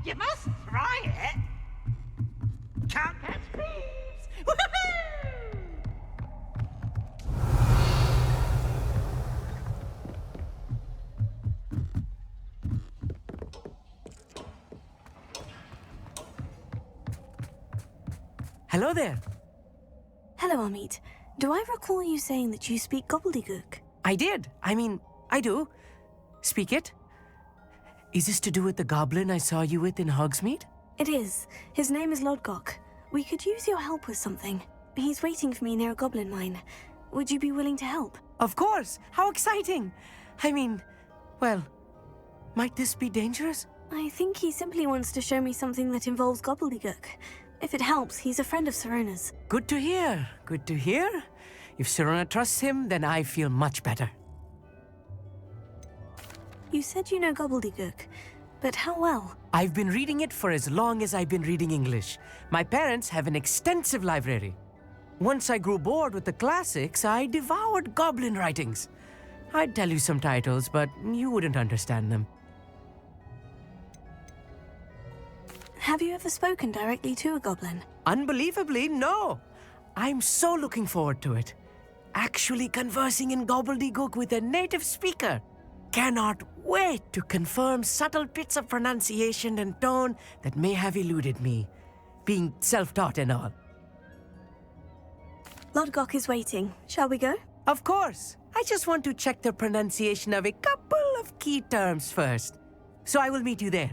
You must try it. Can't catch thieves. Woohoo! Hello there. Hello, Amit. Do I recall you saying that you speak gobbledygook? I did. I do. Speak it. Is this to do with the goblin I saw you with in Hogsmeade? It is. His name is Lodgok. We could use your help with something. He's waiting for me near a goblin mine. Would you be willing to help? Of course. How exciting. Well, might this be dangerous? I think he simply wants to show me something that involves gobbledygook. If it helps, he's a friend of Sirona's. Good to hear. Good to hear. If Sirona trusts him, then I feel much better. You said you know gobbledygook, but how well? I've been reading it for as long as I've been reading English. My parents have an extensive library. Once I grew bored with the classics, I devoured goblin writings. I'd tell you some titles, but you wouldn't understand them. Have you ever spoken directly to a goblin? Unbelievably, no. I'm so looking forward to it. Actually conversing in gobbledygook with a native speaker. Cannot wait to confirm subtle bits of pronunciation and tone that may have eluded me, being self-taught and all. Lodgok is waiting. Shall we go? Of course. I just want to check the pronunciation of a couple of key terms first. So I will meet you there.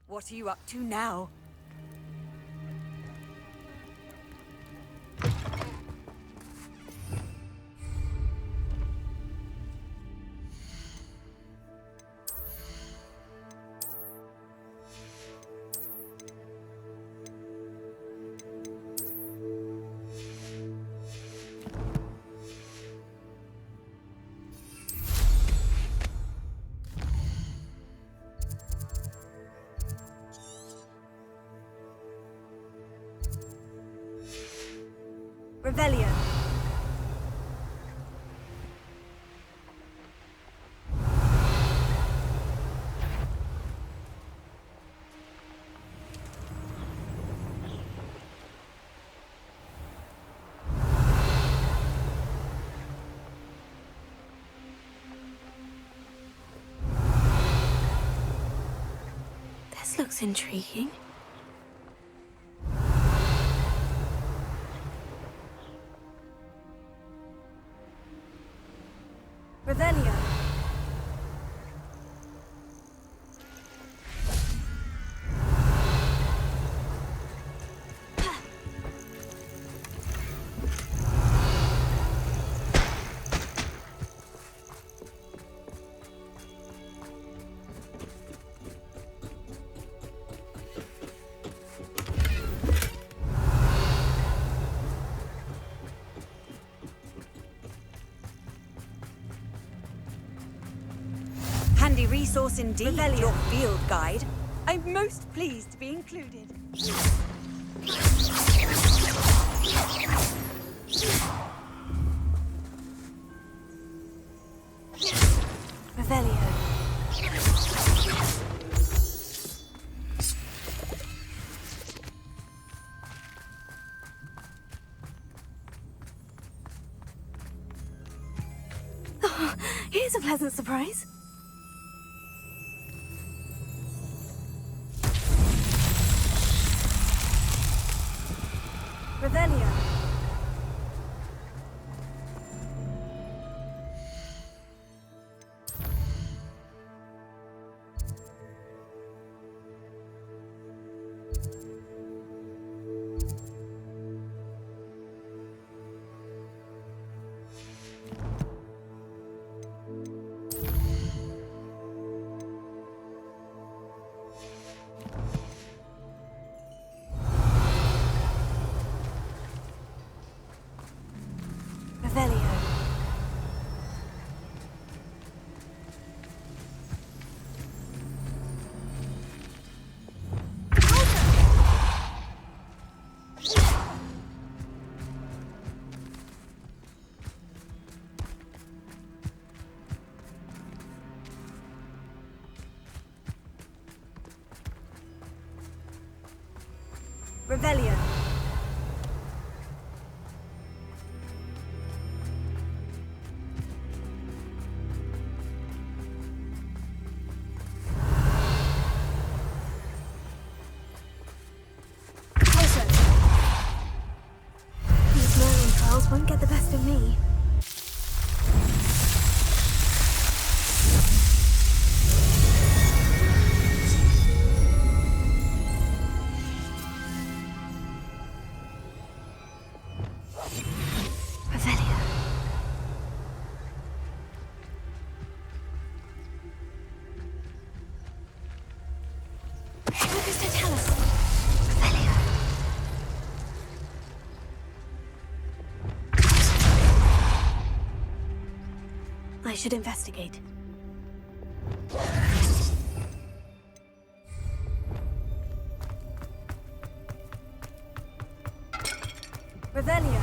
What are you up to now? Revelio. This looks intriguing. Revelio. Handy resource indeed, your field guide. I'm most pleased to be included. Revelio. Oh, here's a pleasant surprise. Revelio. Revelio. These Merlin trials won't get the best of me. Revelio. What does that tell us? Revelio. I should investigate. Revelio.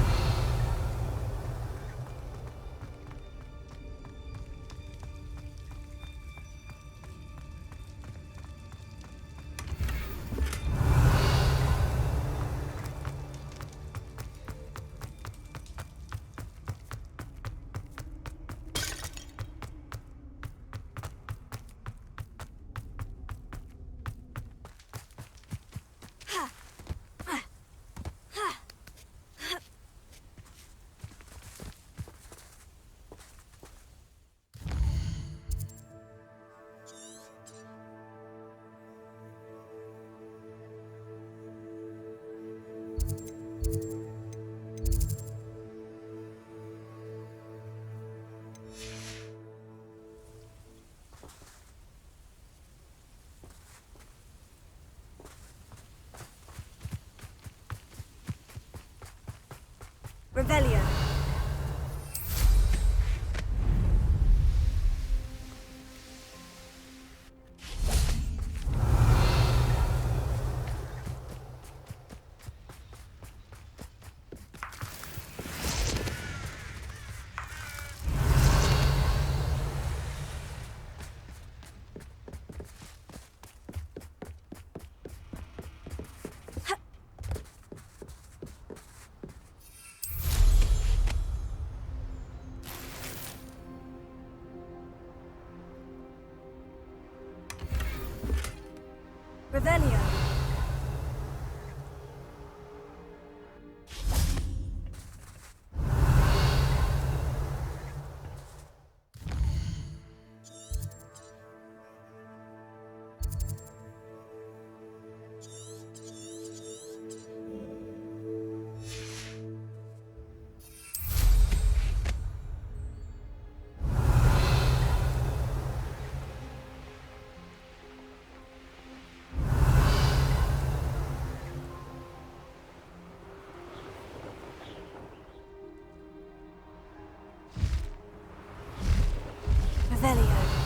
Revelio. Revelio. Revelio.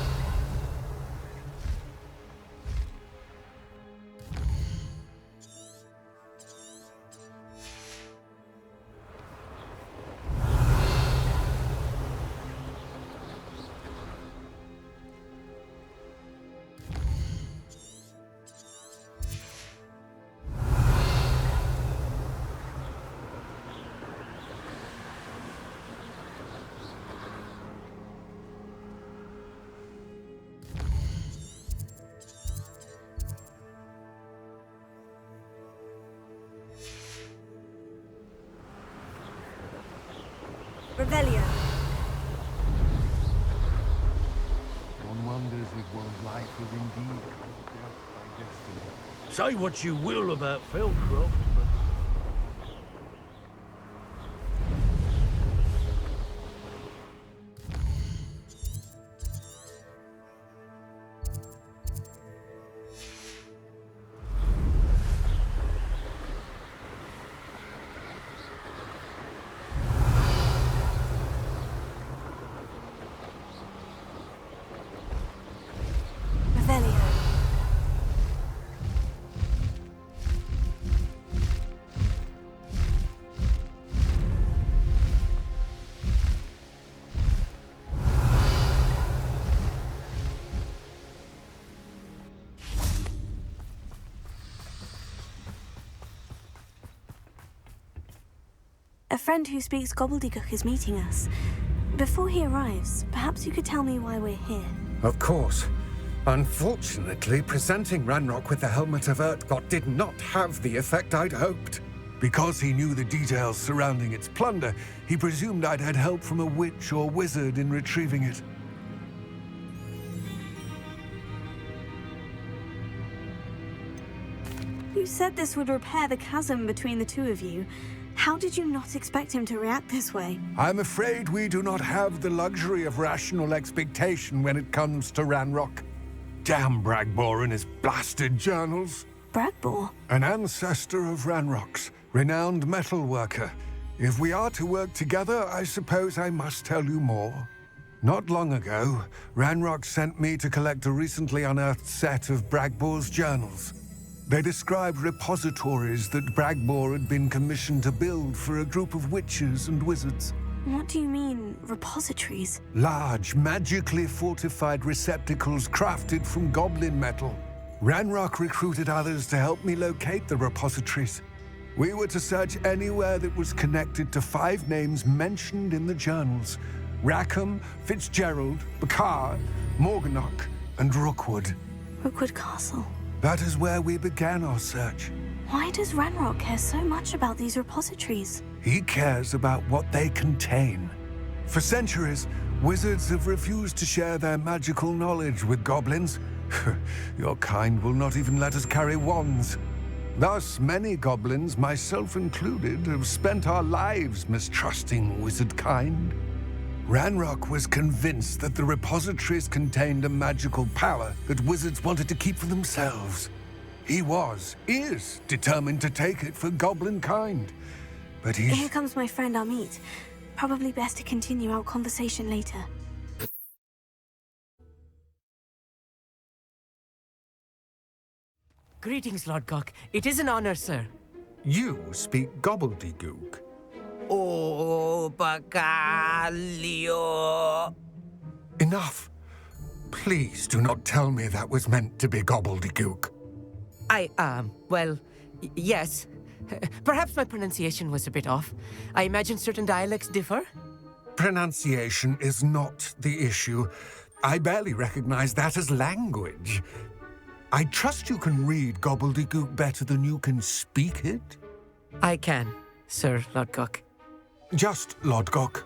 Revelio. One wonders if one's life is indeed dealt by destiny. Say what you will about Felcroft, but Revelio. A friend who speaks gobbledygook is meeting us. Before he arrives, perhaps you could tell me why we're here. Of course. Unfortunately, presenting Ranrock with the helmet of Urtkot did not have the effect I'd hoped. Because he knew the details surrounding its plunder, he presumed I'd had help from a witch or wizard in retrieving it. You said this would repair the chasm between the two of you. How did you not expect him to react this way? I'm afraid we do not have the luxury of rational expectation when it comes to Ranrock. Damn Bragbor and his blasted journals. Bragbor? An ancestor of Ranrock's, renowned metal worker. If we are to work together, I suppose I must tell you more. Not long ago, Ranrock sent me to collect a recently unearthed set of Bragbor's journals. They described repositories that Bragbor had been commissioned to build for a group of witches and wizards. What do you mean, repositories? Large, magically fortified receptacles crafted from goblin metal. Ranrock recruited others to help me locate the repositories. We were to search anywhere that was connected to 5 names mentioned in the journals: Rackham, Fitzgerald, Bakar, Morganach, and Rookwood. Rookwood Castle. That is where we began our search. Why does Ranrock care so much about these repositories? He cares about what they contain. For centuries, wizards have refused to share their magical knowledge with goblins. Your kind will not even let us carry wands. Thus, many goblins, myself included, have spent our lives mistrusting wizard kind. Ranrock was convinced that the repositories contained a magical power that wizards wanted to keep for themselves. He is determined to take it for goblin kind. But Here comes my friend Amit. Probably best to continue our conversation later. Greetings, Lord Cock. It is an honor, sir. You speak gobbledygook. Oh, Bacalio. Enough. Please do not tell me that was meant to be gobbledygook. Well, yes. Perhaps my pronunciation was a bit off. I imagine certain dialects differ. Pronunciation is not the issue. I barely recognize that as language. I trust you can read gobbledygook better than you can speak it? I can, Sir Lodgok. Just Lodgok.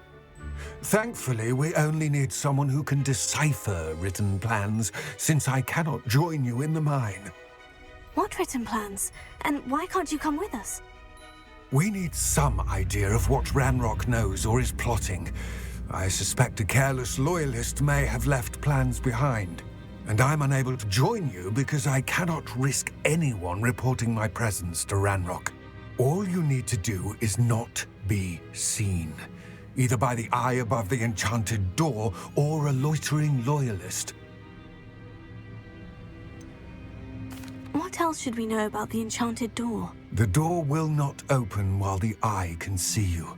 Thankfully, we only need someone who can decipher written plans, since I cannot join you in the mine. What written plans? And why can't you come with us? We need some idea of what Ranrock knows or is plotting. I suspect a careless loyalist may have left plans behind. And I'm unable to join you because I cannot risk anyone reporting my presence to Ranrock. All you need to do is not be seen, either by the eye above the enchanted door or a loitering loyalist. What else should we know about the enchanted door? The door will not open while the eye can see you.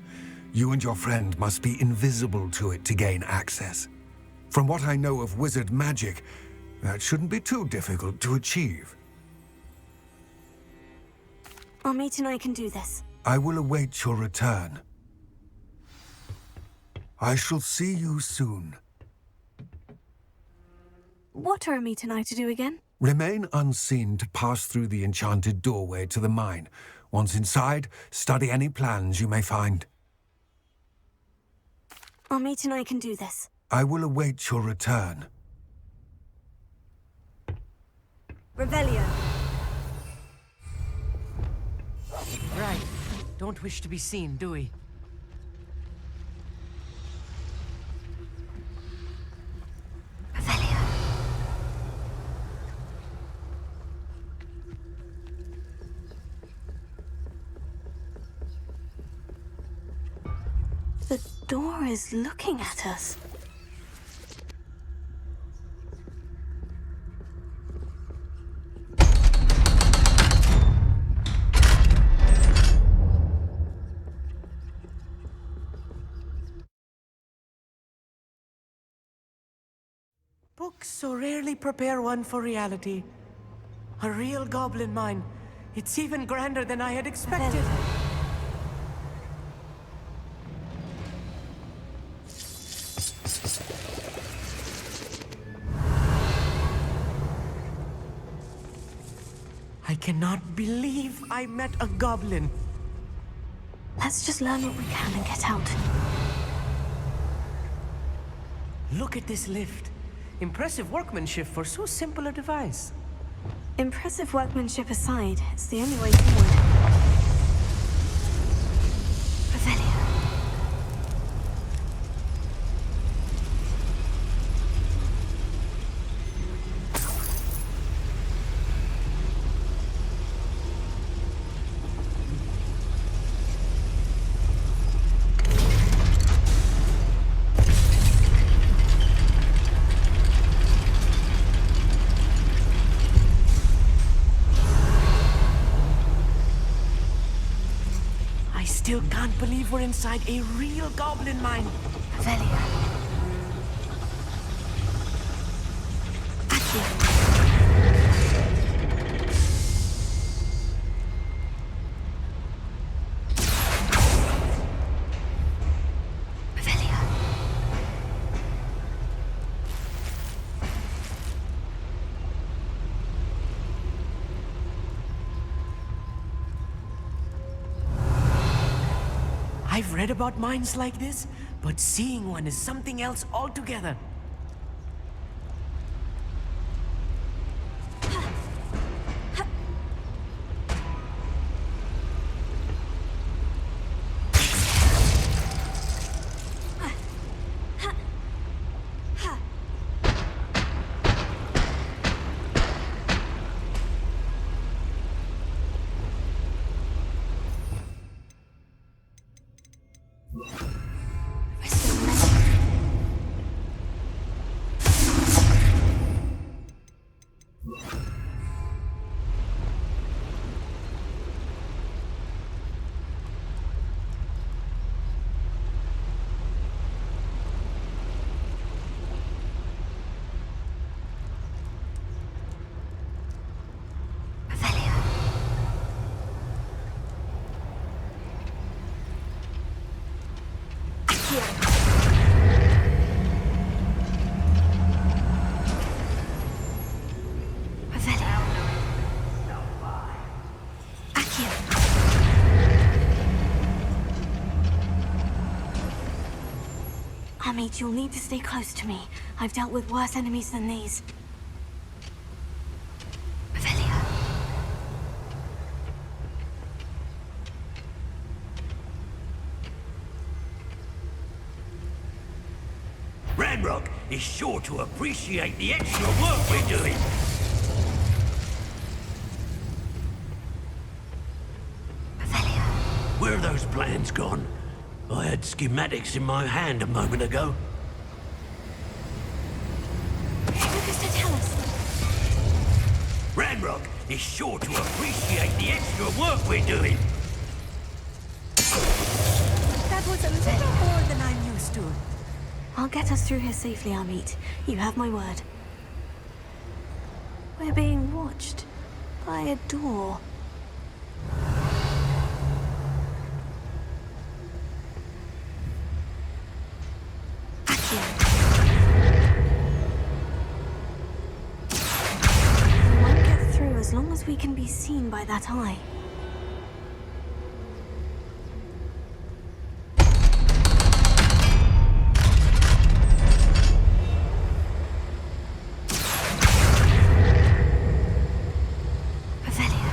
You and your friend must be invisible to it to gain access. From what I know of wizard magic, that shouldn't be too difficult to achieve. Amit and I can do this. I will await your return. I shall see you soon. What are Amit and I to do again? Remain unseen to pass through the enchanted doorway to the mine. Once inside, study any plans you may find. Amit and I can do this. I will await your return. Revelio. Right. Don't wish to be seen, do we? Revelio. The door is looking at us. Books so rarely prepare one for reality. A real goblin mine. It's even grander than I had expected. I cannot believe I met a goblin. Let's just learn what we can and get out. Look at this lift. Impressive workmanship for so simple a device. Impressive workmanship aside, it's the only way forward. Revelio. Still can't believe we're inside a real goblin mine. Revelio. Accio. Revelio. I've read about mines like this, but seeing one is something else altogether. Amit, you'll need to stay close to me. I've dealt with worse enemies than these. Revelio. Ranrock is sure to appreciate the extra work we're doing. Revelio. Where are those plans gone? I had schematics in my hand a moment ago. What does that tell us? Ranrock is sure to appreciate the extra work we're doing. That was a little more than I'm used to. I'll get us through here safely, Amit. You have my word. We're being watched by a door. As long as we can be seen by that eye. Revelio.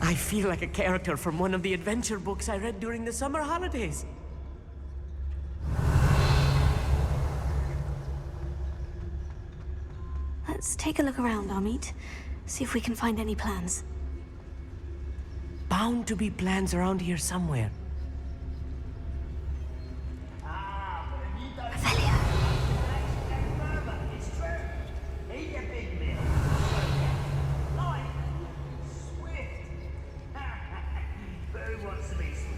I feel like a character from one of the adventure books I read during the summer holidays. Let's take a look around, Amit. See if we can find any plans. Bound to be plans around here somewhere. Ophelia. It's true. Eat a big meal. Light. Swift. Who wants to be swift?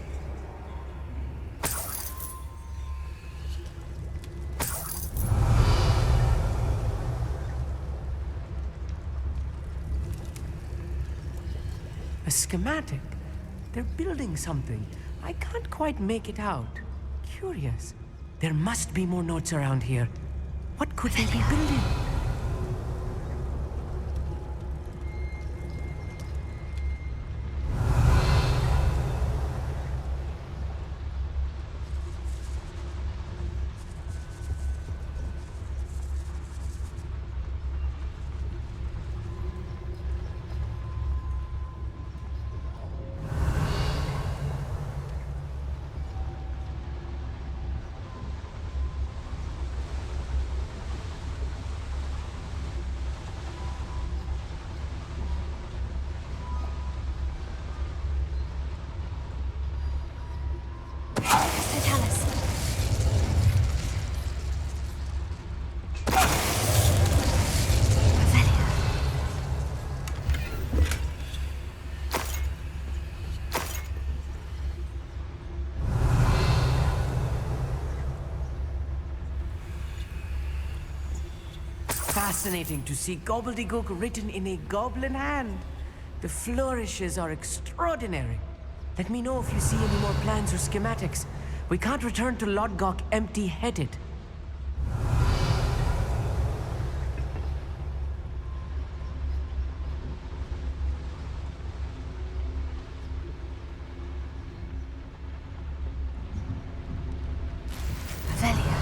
A schematic. They're building something. I can't quite make it out. Curious. There must be more notes around here. What could they be building? So tell us. Ophelia. Fascinating to see gobbledygook written in a goblin hand. The flourishes are extraordinary. Let me know if you see any more plans or schematics. We can't return to Lodgok empty-headed. Ophelia.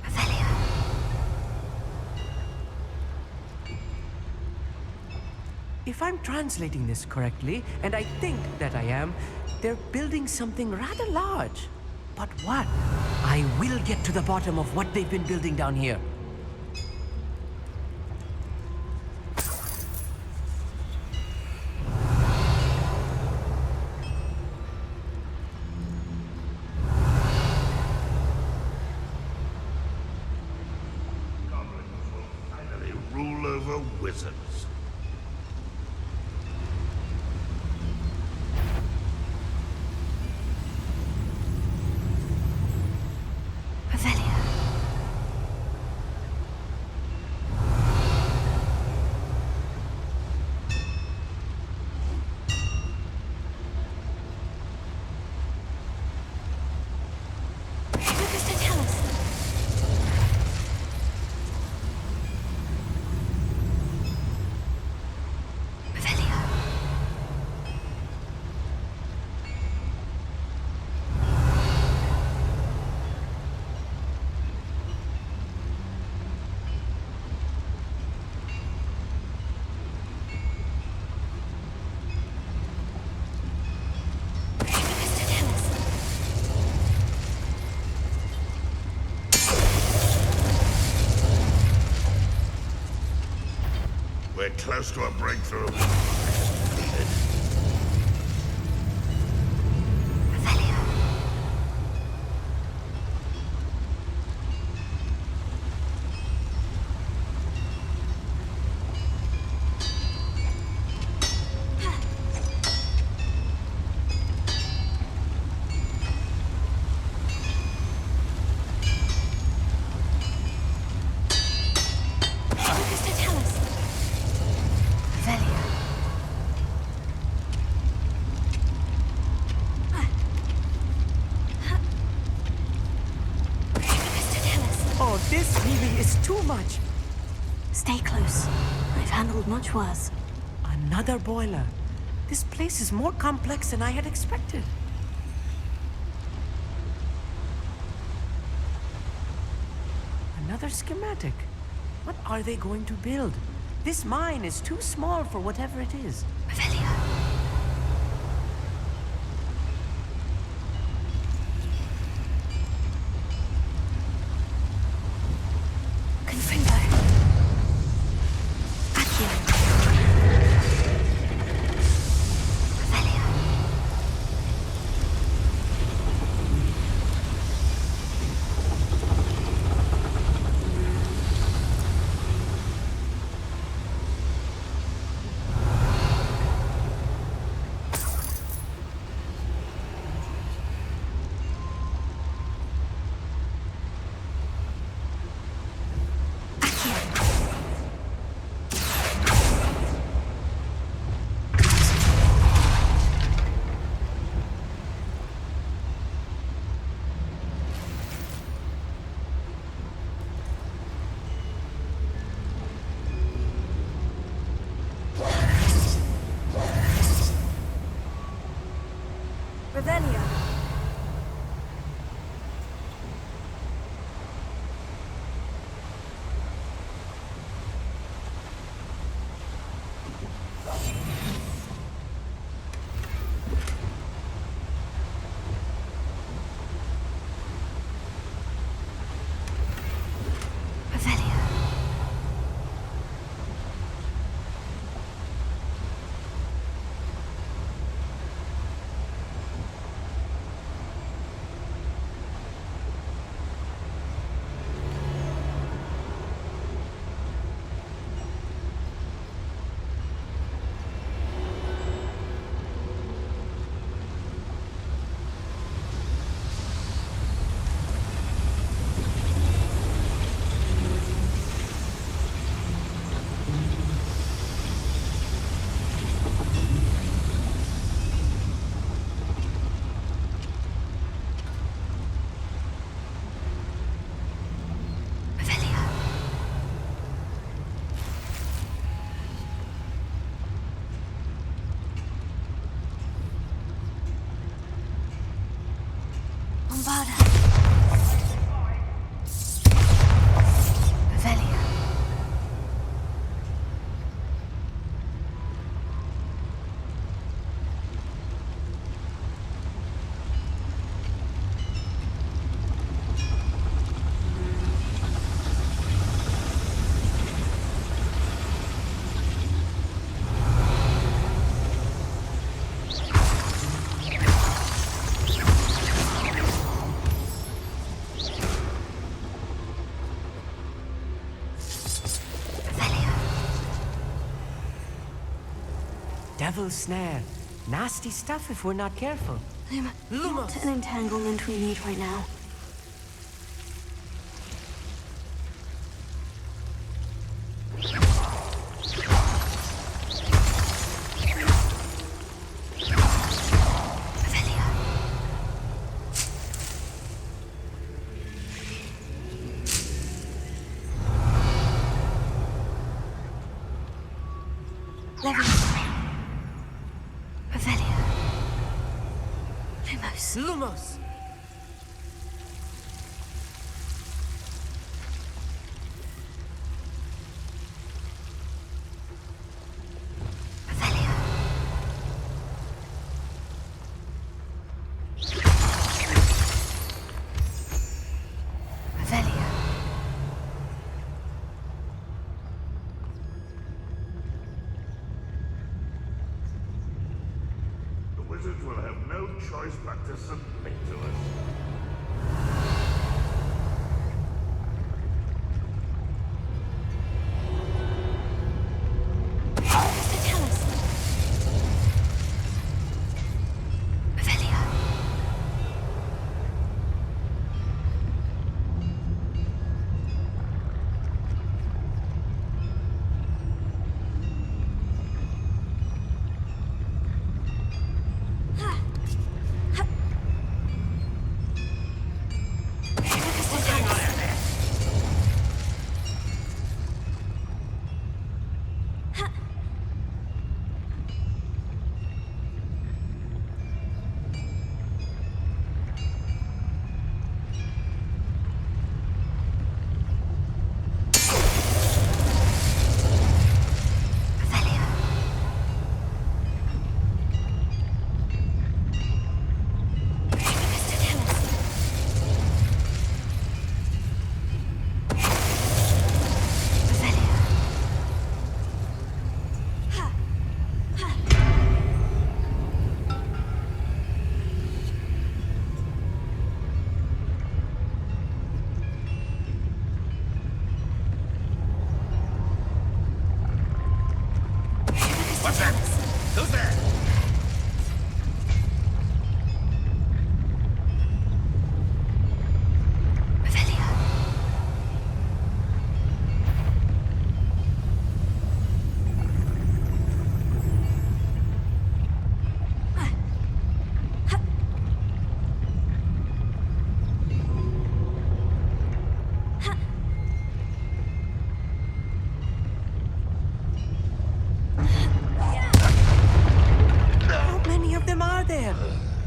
Ophelia. If I'm translating this correctly, and I think that I am, they're building something rather large. But what? I will get to the bottom of what they've been building down here. Goblins will finally rule over wizards. Ophelia. Focus to tell us. Ophelia. Focus to tell us. We're close to a breakthrough. Needed. Ophelia. Focus to tell us. much. Stay close. I've handled much worse. Another boiler. This place is more complex than I had expected. Another schematic. What are they going to build? This mine is too small for whatever it is. Revelio. Confringo. Accio. Revelio. Revelio. Revelio. Revelio. Bombarda. Revelio. Revelio. Devil's snare. Nasty stuff if we're not careful. Not an entanglement we need right now. Revelio. Leviosa. Revelio. Lumos. Lumos! Revelio. Revelio. The wizards will have no choice but to submit to us. Mr. Tellus. Revelio.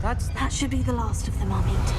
That should be the last of them, Amit.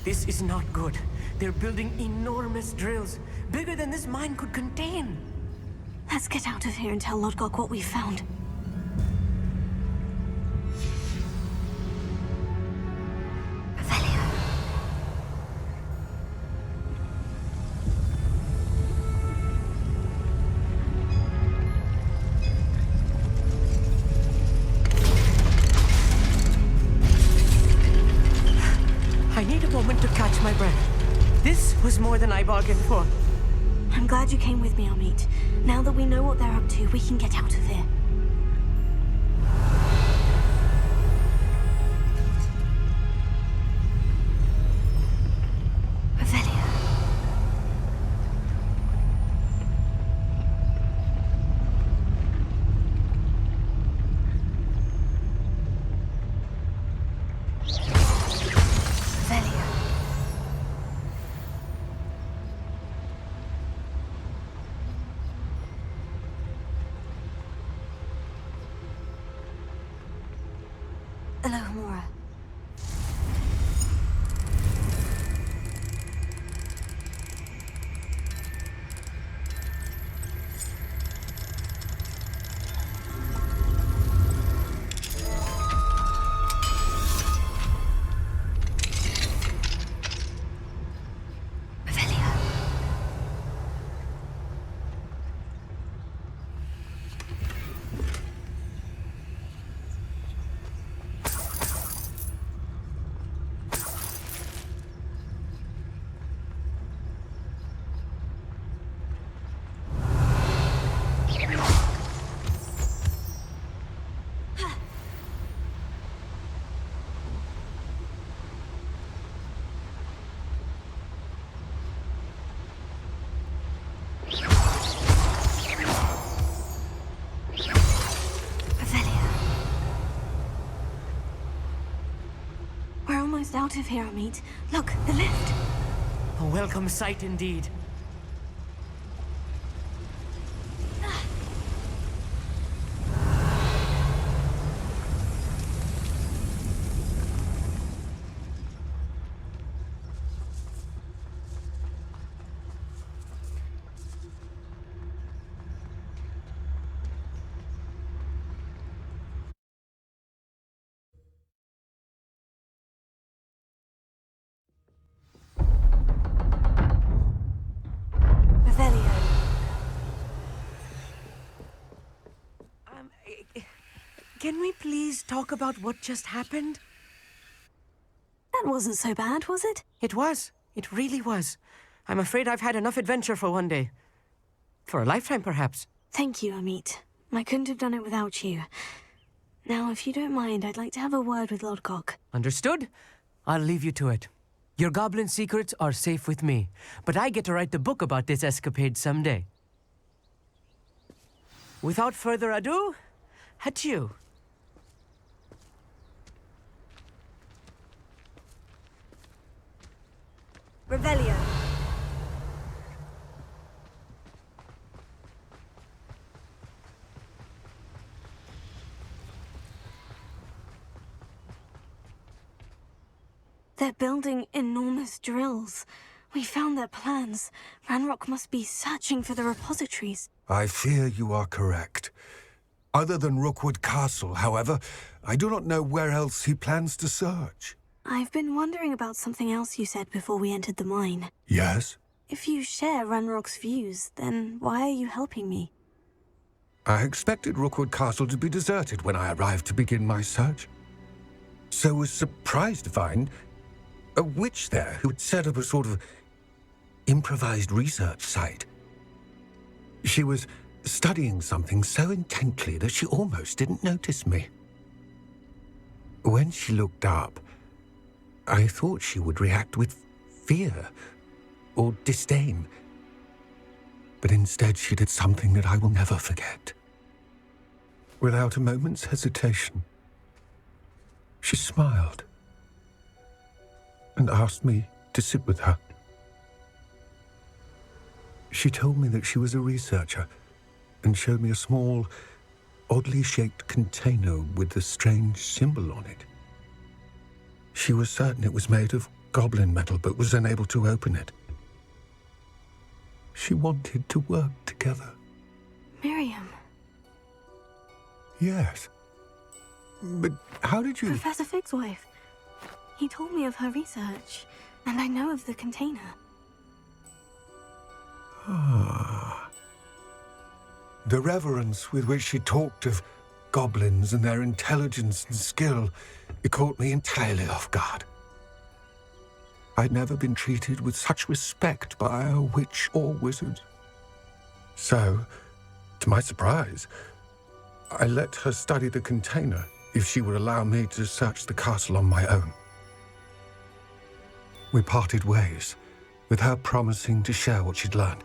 This is not good. They're building enormous drills, bigger than this mine could contain. Let's get out of here and tell Lodgok what we found. I need a moment to catch my breath. This was more than I bargained for. I'm glad you came with me, Amit. Now that we know what they're up to, we can get out of here. Alohomora. Out of here, Amit. Look, the lift. A welcome sight indeed. Can we please talk about what just happened? That wasn't so bad, was it? It was. It really was. I'm afraid I've had enough adventure for one day. For a lifetime, perhaps. Thank you, Amit. I couldn't have done it without you. Now, if you don't mind, I'd like to have a word with Lodgok. Understood? I'll leave you to it. Your goblin secrets are safe with me, but I get to write the book about this escapade someday. Without further ado, adieu. Revelio. They're building enormous drills. We found their plans. Ranrock must be searching for the repositories. I fear you are correct. Other than Rookwood Castle, however, I do not know where else he plans to search. I've been wondering about something else you said before we entered the mine. Yes? If you share Ranrock's views, then why are you helping me? I expected Rookwood Castle to be deserted when I arrived to begin my search. So was surprised to find a witch there who had set up a sort of improvised research site. She was studying something so intently that she almost didn't notice me. When she looked up, I thought she would react with fear or disdain. But instead she did something that I will never forget. Without a moment's hesitation, she smiled and asked me to sit with her. She told me that she was a researcher and showed me a small, oddly shaped container with a strange symbol on it. She was certain it was made of goblin metal, but was unable to open it. She wanted to work together. Miriam. Yes. But how did you... Professor Fig's wife. He told me of her research, and I know of the container. Ah. The reverence with which she talked of goblins and their intelligence and skill, it caught me entirely off guard. I'd never been treated with such respect by a witch or wizard. So, to my surprise, I let her study the container if she would allow me to search the castle on my own. We parted ways, with her promising to share what she'd learned.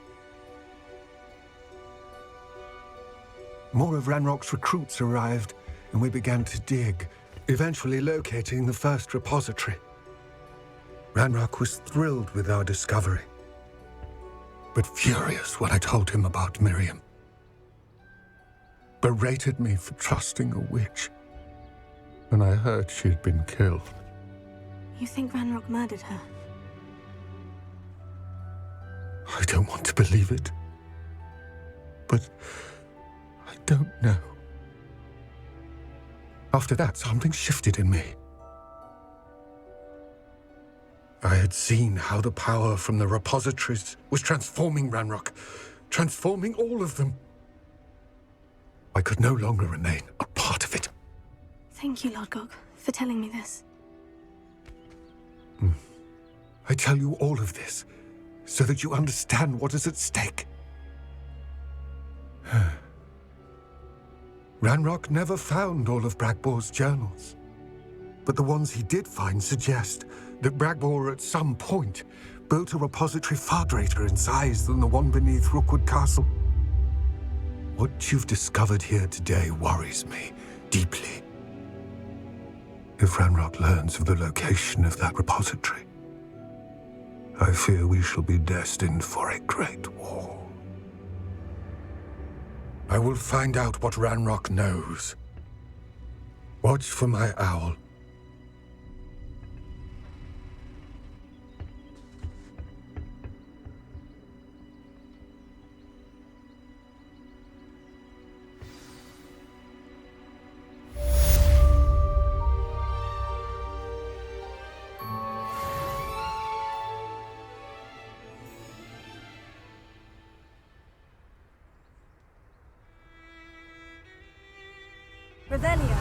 More of Ranrock's recruits arrived, and we began to dig, eventually locating the first repository. Ranrock was thrilled with our discovery, but furious when I told him about Miriam. Berated me for trusting a witch, and I heard she had been killed. You think Ranrock murdered her? I don't want to believe it, but I don't know. After that, something shifted in me. I had seen how the power from the repositories was transforming Ranrock, transforming all of them. I could no longer remain a part of it. Thank you, Lord Gog, for telling me this. I tell you all of this so that you understand what is at stake. Ranrock never found all of Bragbor's journals, but the ones he did find suggest that Bragbor at some point built a repository far greater in size than the one beneath Rookwood Castle. What you've discovered here today worries me deeply. If Ranrock learns of the location of that repository, I fear we shall be destined for a great war. I will find out what Ranrock knows. Watch for my owl. Revelio.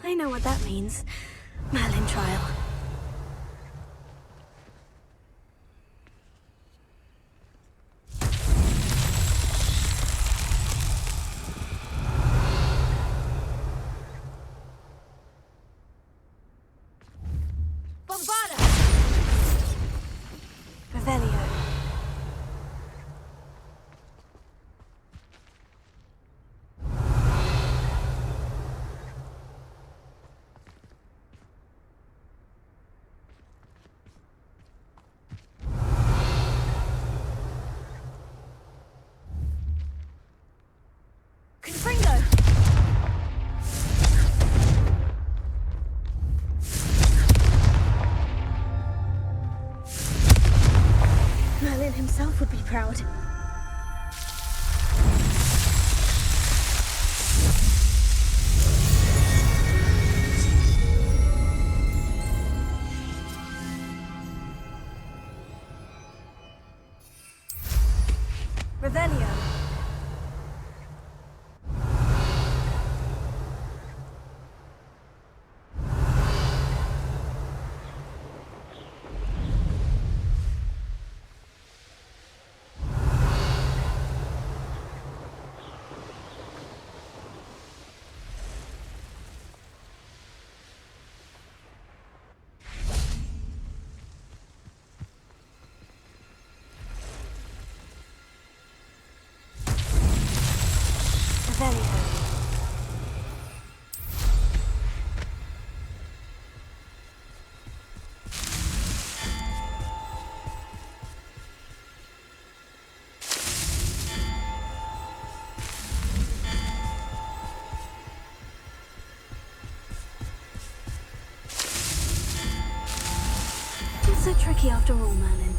I know what that means. Merlin trial. himself would be proud. Revelio. It's so tricky after all, Merlin.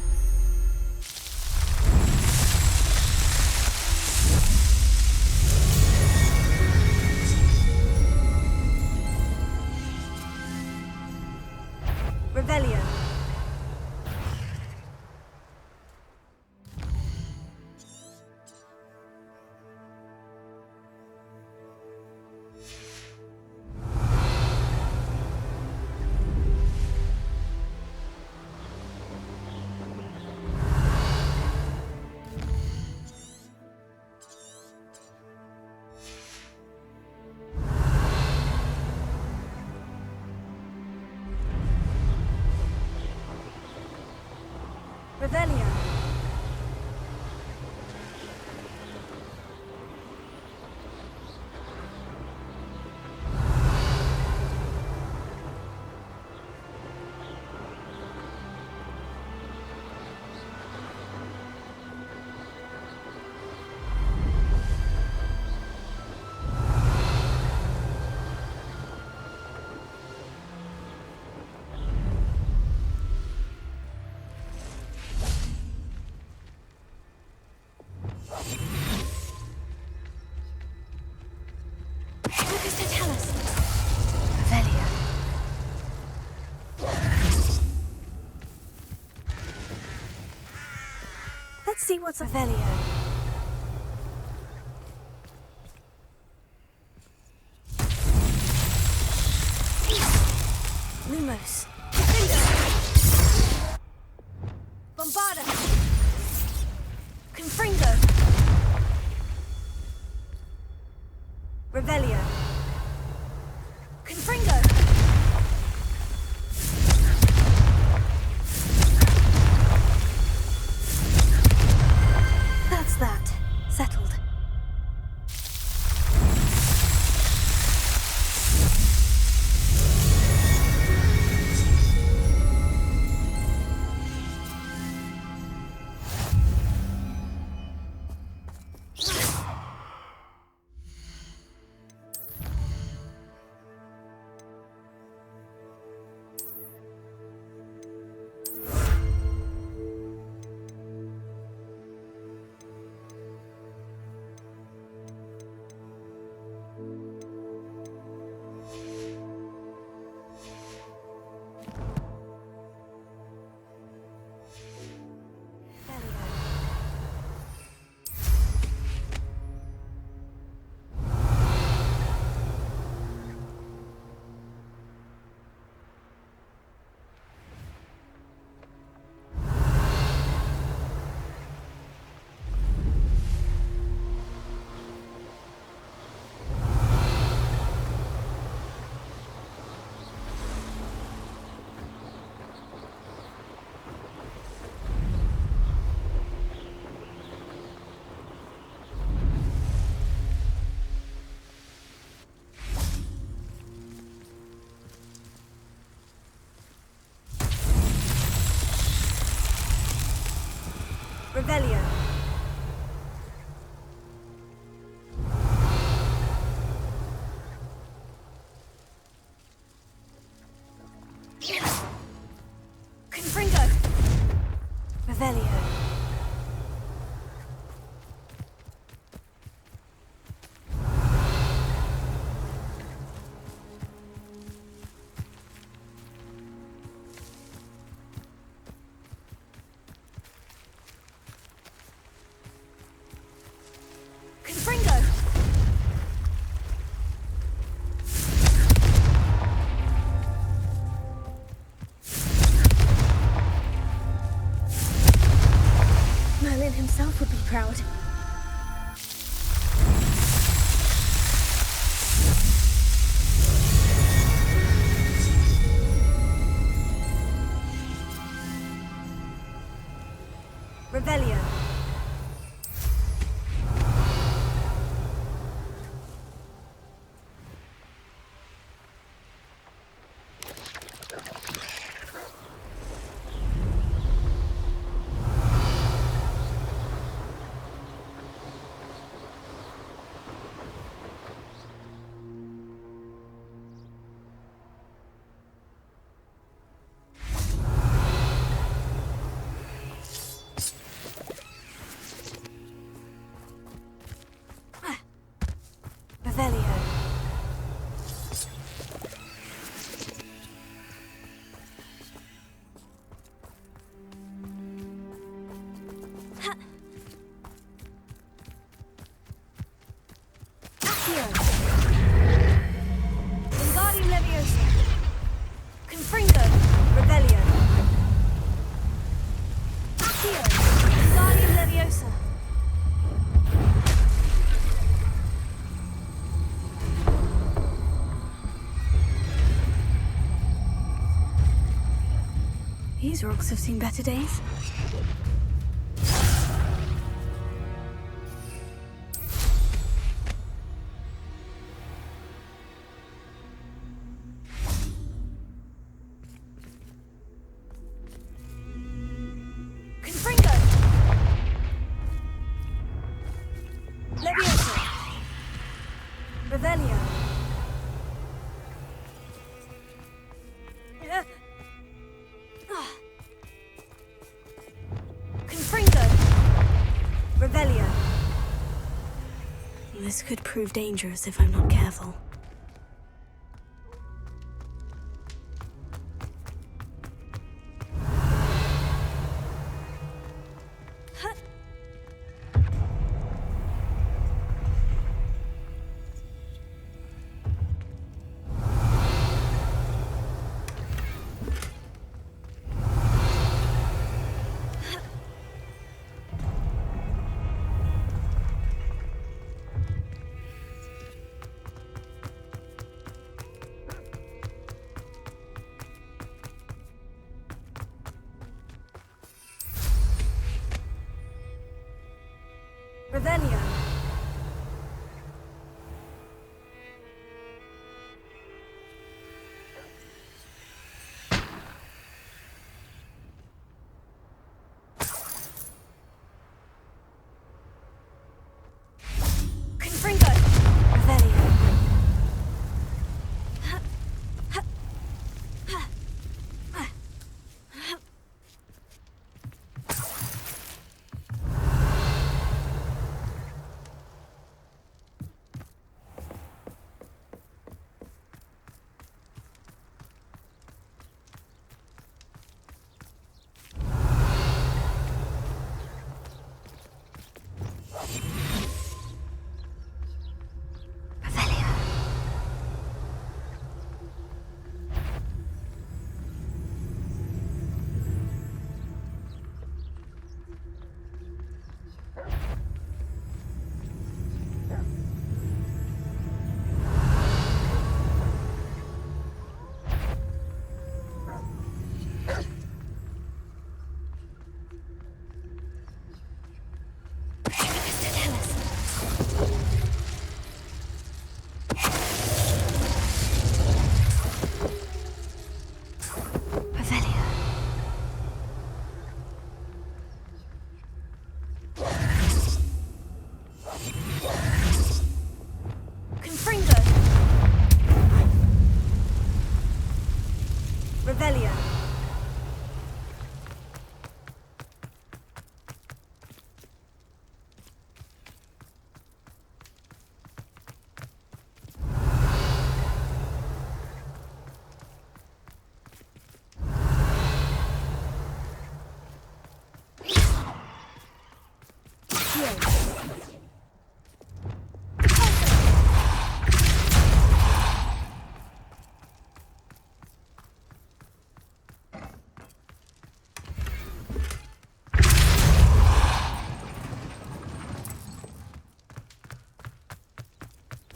Revelio. Revelio. What does that tell us? Revelio. Let's see what's Revelio. Lumos. Bombarda. Confringo. Revelio. Confringo. That's that. Settled. Revelio. Confringo. Revelio. be proud. Revelio. Revelio. Accio. Wingardium Leviosa. Confringo. Revelio. Accio. Wingardium Leviosa. These rocks have seen better days. Confringo! Leviosa! Revelio! Confringo! Revelio! This could prove dangerous if I'm not careful. Revelio! Confringo! Revelio!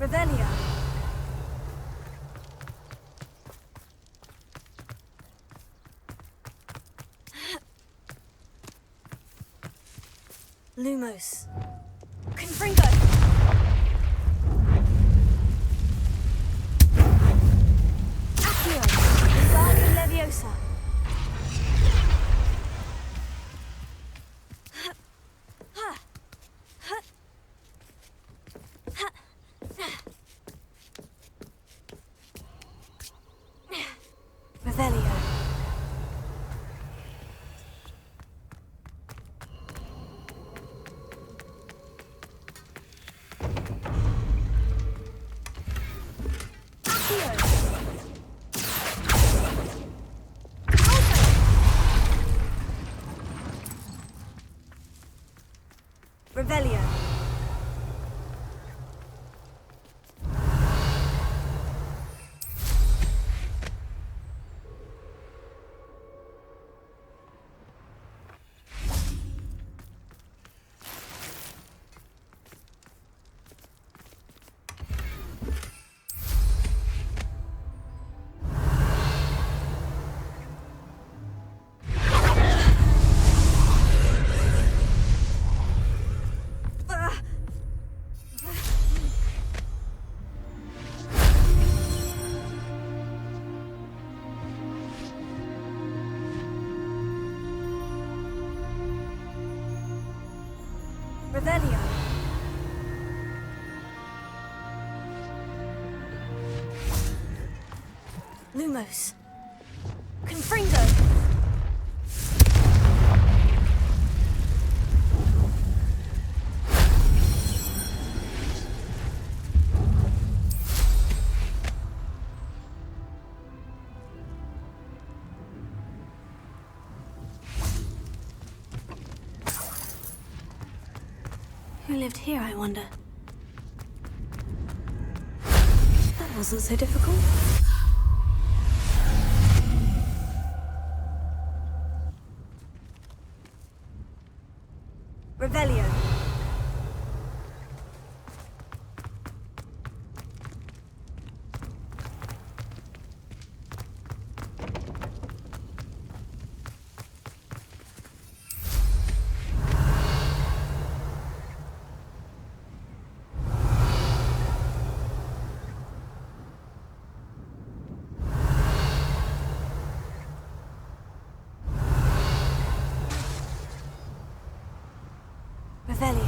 Revelio. Lumos. Confringo. Accio. Wingardium Leviosa. Revelio. Revelio. Revelio. Lumos. Confringo. Who lived here, I wonder? That wasn't so difficult. Revelio. Revelio.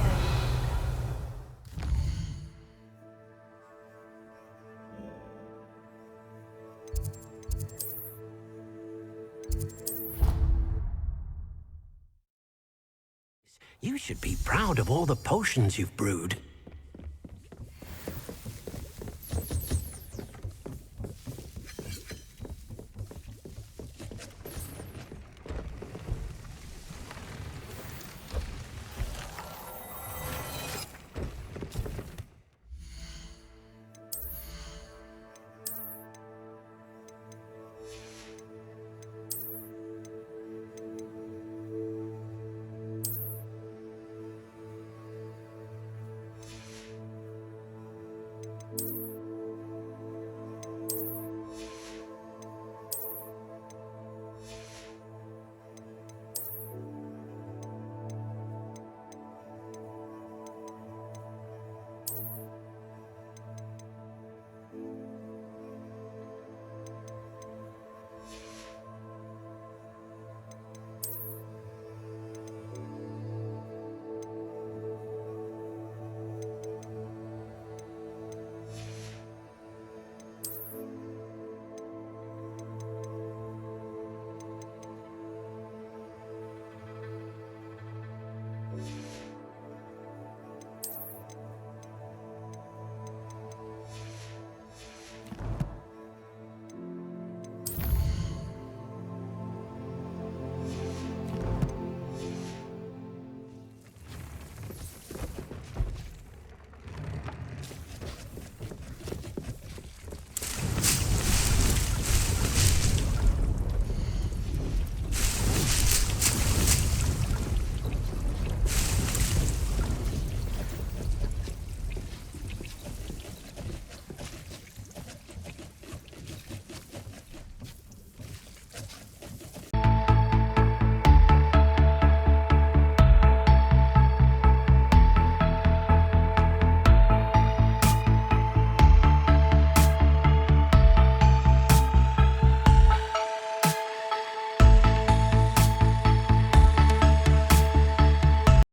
You should be proud of all the potions you've brewed.